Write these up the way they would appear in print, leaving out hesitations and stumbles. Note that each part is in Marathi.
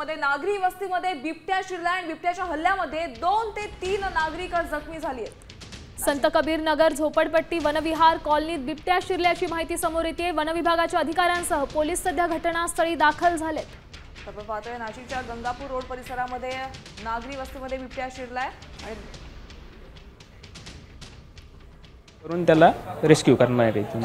मध्ये नागरी वस्तीमध्ये बिबट्या शिरला आणि बिबट्याच्या हल्ल्यामध्ये 2 ते 3 नागरिक जखमी झाली आहेत। संत कबीर नगर झोपडपट्टी वनविहार कॉलनीत बिबट्या शिरल्याची माहिती समोर येते। वनविभागाच्या अधिकाऱ्यांसह पोलीस सध्या घटनास्थळी दाखल झालेत। आपण पाहतोय नाशिकच्या गंगापूर रोड परिसरामध्ये नागरी वस्तीमध्ये बिबट्या शिरलाय आणि करून त्याला रेस्क्यू करणार आहे इथून।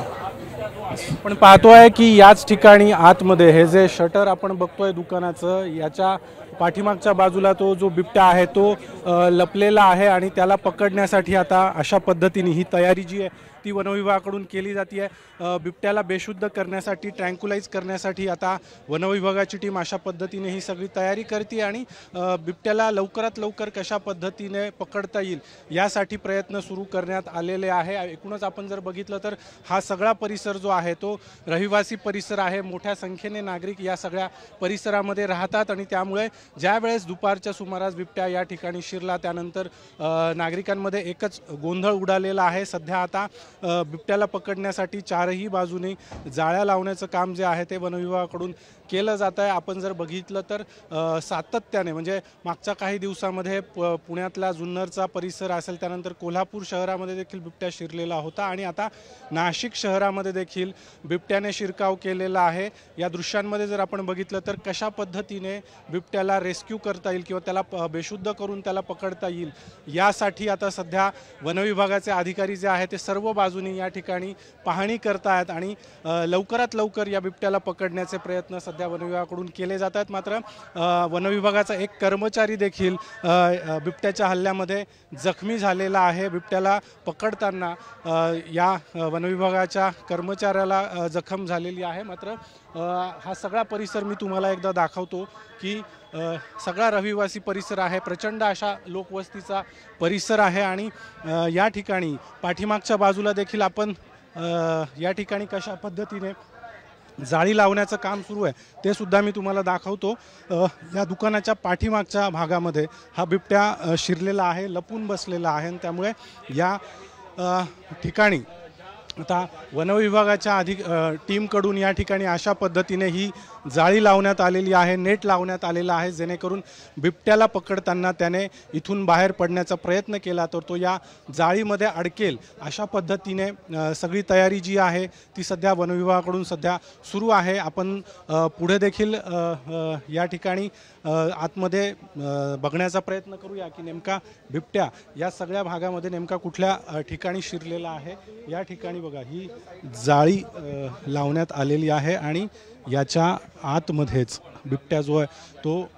पण पाहतोय की याच ठिकाणी आतमध्ये हे जे शटर आपण बघतोय दुकानाचं, याच्या पाठीमागच्या बाजूला तो जो बिबट्या आहे तो लपलेला आहे आणि त्याला पकडण्यासाठी आता अशा पद्धतीने ही तयारी जी आहे ती वनविभागाकडून केली जाते आहे। बिबट्याला बेशुद्ध करण्यासाठी, ट्रँक्युलाइज करण्यासाठी आता वनविभागाची टीम अशा पद्धतीने ही सगळी तयारी करते आणि बिबट्याला लवकरात लवकर कशा पद्धतीने पकडता येईल यासाठी प्रयत्न सुरू करण्यात आलेले आहे। एकूणच आपण जर बघितलं तर हा सगळा परिसर जो आहे तो रहिवासी परिसर आहे। मोठ्या संख्येने नागरिक या सगळ्या परिसरामध्ये राहतात आणि त्यामुळे ज्या वेळेस दुपारच्या सुमारास बिबट्या या ठिकाणी शिरला त्यानंतर नागरिकांमध्ये एकच गोंधळ उडालेला आहे। सध्या आता बिबट्याला पकडण्यासाठी चारही बाजूने जाळ्या लावण्याचं काम जे आहे ते वनविभागाकडून केलं जात आहे। आपण जर बघितलं तर सातत्याने म्हणजे मागच्या काही दिवसामध्ये पुण्यातला जुन्नरचा परिसर असेल, त्यानंतर कोल्हापूर शहरामध्ये देखील बिबट्या शिरलेला होता आणि आता नाशिक शहरामध्ये देखील बिबट्याने शिरकाव केलेला आहे। या दृश्यांमध्ये जर आपण बघितलं तर कशा पद्धतीने बिबट्याला रेस्क्यू करता येईल किंवा त्याला बेशुद्ध करून त्याला पकडता येईल यासाठी आता सध्या वनविभागाचे अधिकारी जे आहेत ते सर्व बाजूनी या ठिकाणी पाहणी करतायत आणि लवकरात लवकर या बिबट्याला पकडण्याचे प्रयत्न सध्या वनविभागाकडून केले जात आहेत। मात्र वनविभागाचा एक कर्मचारी देखील बिबट्याच्या हल्ल्यामध्ये जखमी झालेला आहे। बिबट्याला पकडताना या वनविभागाच्या कर्मचाऱ्याला जखम झालेली आहे। मात्र हा सगळा परिसर मी तुम्हाला एकदा दाखवतो की सगळा रहिवासी परिसर आहे, प्रचंड अशा लोकवस्तीचा परिसर आहे आणि या ठिकाणी पाठीमागच्या बाजूला देखील आपण या ठिकाणी कशा पद्धतीने जाळी लावण्याचं काम सुरू आहे ते सुद्धा मी तुम्हाला दाखवतो। या दुकानाच्या पाठीमागच्या भागामध्ये हा बिबट्या शिरलेला आहे, लपून बसलेला आहे आणि त्यामुळे या ठिकाणी आता वनविभागाच्या टीमकडून या ठिकाणी अशा पद्धतीने ही जाळी लावण्यात आलेली आहे, नेट लावण्यात आलेला आहे, जेणेकरून बिबट्याला पकडताना त्याने इथून बाहेर पडण्याचा प्रयत्न केला तर तो या जाळीमध्ये अडकेल अशा पद्धतीने सगळी तयारी जी आहे ती सध्या वनविभागाकडून सध्या सुरू आहे। आपण पुढे देखील या ठिकाणी आतमध्ये बघण्याचा प्रयत्न करूया की नेमका बिबट्या या सगळ्या भागामध्ये नेमका कुठल्या ठिकाणी शिरलेला आहे। या ठिकाणी बघा ही जाळी लावण्यात आलेली आहे आणि याच्या आतमध्येच बिबट्या जो आहे तो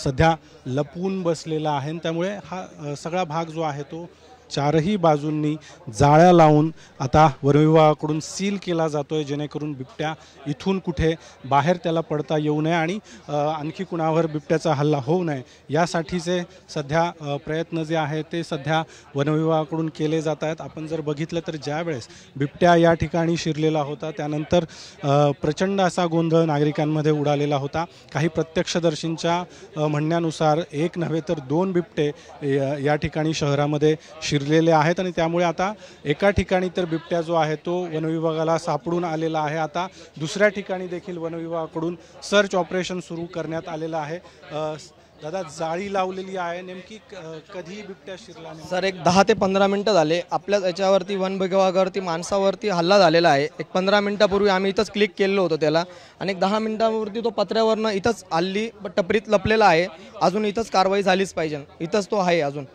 सध्या लपून बसलेला आहे। त्यामुळे हा सगळा भाग जो आहे तो चारही बाजूंनी जाळ्या लावून आता वनविभागाकडून सील केला जातोय, जेणेकरून बिबट्या इथून कुठे बाहेर त्याला पडता येऊ नये आणि आणखी कुणावर बिबट्याचा हल्ला होऊ नये यासाठीचे सध्या प्रयत्न जे आहेत ते सध्या वनविभागाकडून केले जात आहेत। आपण जर बघितलं तर ज्या वेळेस बिबट्या या ठिकाणी शिरलेला होता त्यानंतर प्रचंड असा गोंधळ नागरिकांमध्ये उडालेला होता। काही प्रत्यक्षदर्शींच्या म्हणण्यानुसार एक नव्हे तर 2 बिबटे या ठिकाणी शहरामध्ये शिरलेले आहेत आणि त्यामुळे आता एका ठिकाणी तर बिबट्या जो आहे तो वनविभागाला सापडून आलेला आहे। आता दुसऱ्या ठिकाणी देखील वनविभागाकडून सर्च ऑपरेशन सुरू करण्यात आलेलं आहे। दादा, जाळी लावलेली आहे, नेमकी कधी बिबट्या शिरला? सर एक 10 ते 15 मिनिटं झाले आपल्या याच्यावरती वन विभागावरती माणसावरती हल्ला झालेला आहे। एक 15 मिनिटापूर्वी आम्ही इथंच क्लिक केलं होतं त्याला आणि एक 10 मिनिटांवरती तो पत्र्यावरनं इथंच हल्ली टपरीत लपलेला आहे। अजून इथंच कारवाई झालीच पाहिजे, इथंच तो आहे। अजून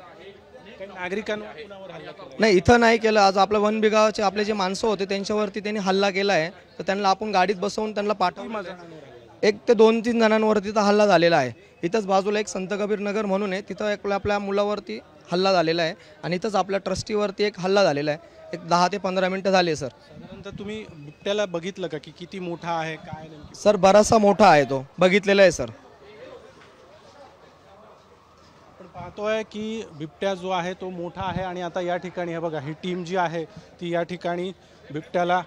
नाही इथं नाही केलं, आज आपल्या वन विभागाचे आपले जे माणसं होते त्यांच्यावरती त्यांनी हल्ला केला आहे तर त्यांना आपण गाडीत बसवून त्यांना पाठवलं। 1 ते 2-3 जणांवरती तर हल्ला झालेला आहे। इथंच बाजूला एक संत कबीर नगर म्हणून आहे, तिथं आपल्या मुलावरती हल्ला झालेला आहे आणि इथंच आपल्या ट्रस्टीवरती एक हल्ला झालेला आहे। एक 10 ते 15 मिनिटं झाले सर। साधारणतः तुम्ही बिबट्याला बघितलं का की किती मोठा आहे काय? सर बराचसा मोठा आहे, तो बघितलेला आहे सर। पाहतोय की बिबट्या जो आहे तो मोठा आहे आणि आता या ठिकाणी हे बघा ही टीम जी आहे ती या ठिकाणी बिबट्याला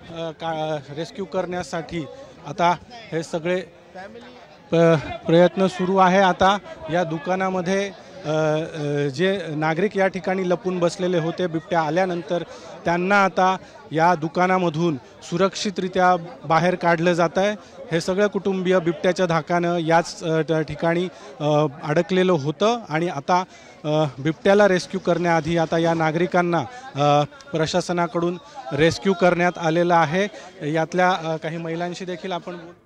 रेस्क्यू करण्यासाठी आता हे सगळे प्रयत्न सुरू आहे। आता या दुकानामध्ये जे नागरिक या ठिकाणी लपून बसलेले होते बिबट्या आल्यानंतर त्यांना आता या दुकानामधून सुरक्षितरित्या बाहेर काढलं जात आहे। हे सगळं कुटुंबीय बिबट्याच्या धाकानं याच ठिकाणी अडकलेलं होतं आणि आता बिबट्याला रेस्क्यू करण्याआधी आता या नागरिकांना प्रशासनाकडून रेस्क्यू करण्यात आलेलं आहे। यातल्या काही महिलांशी देखील आपण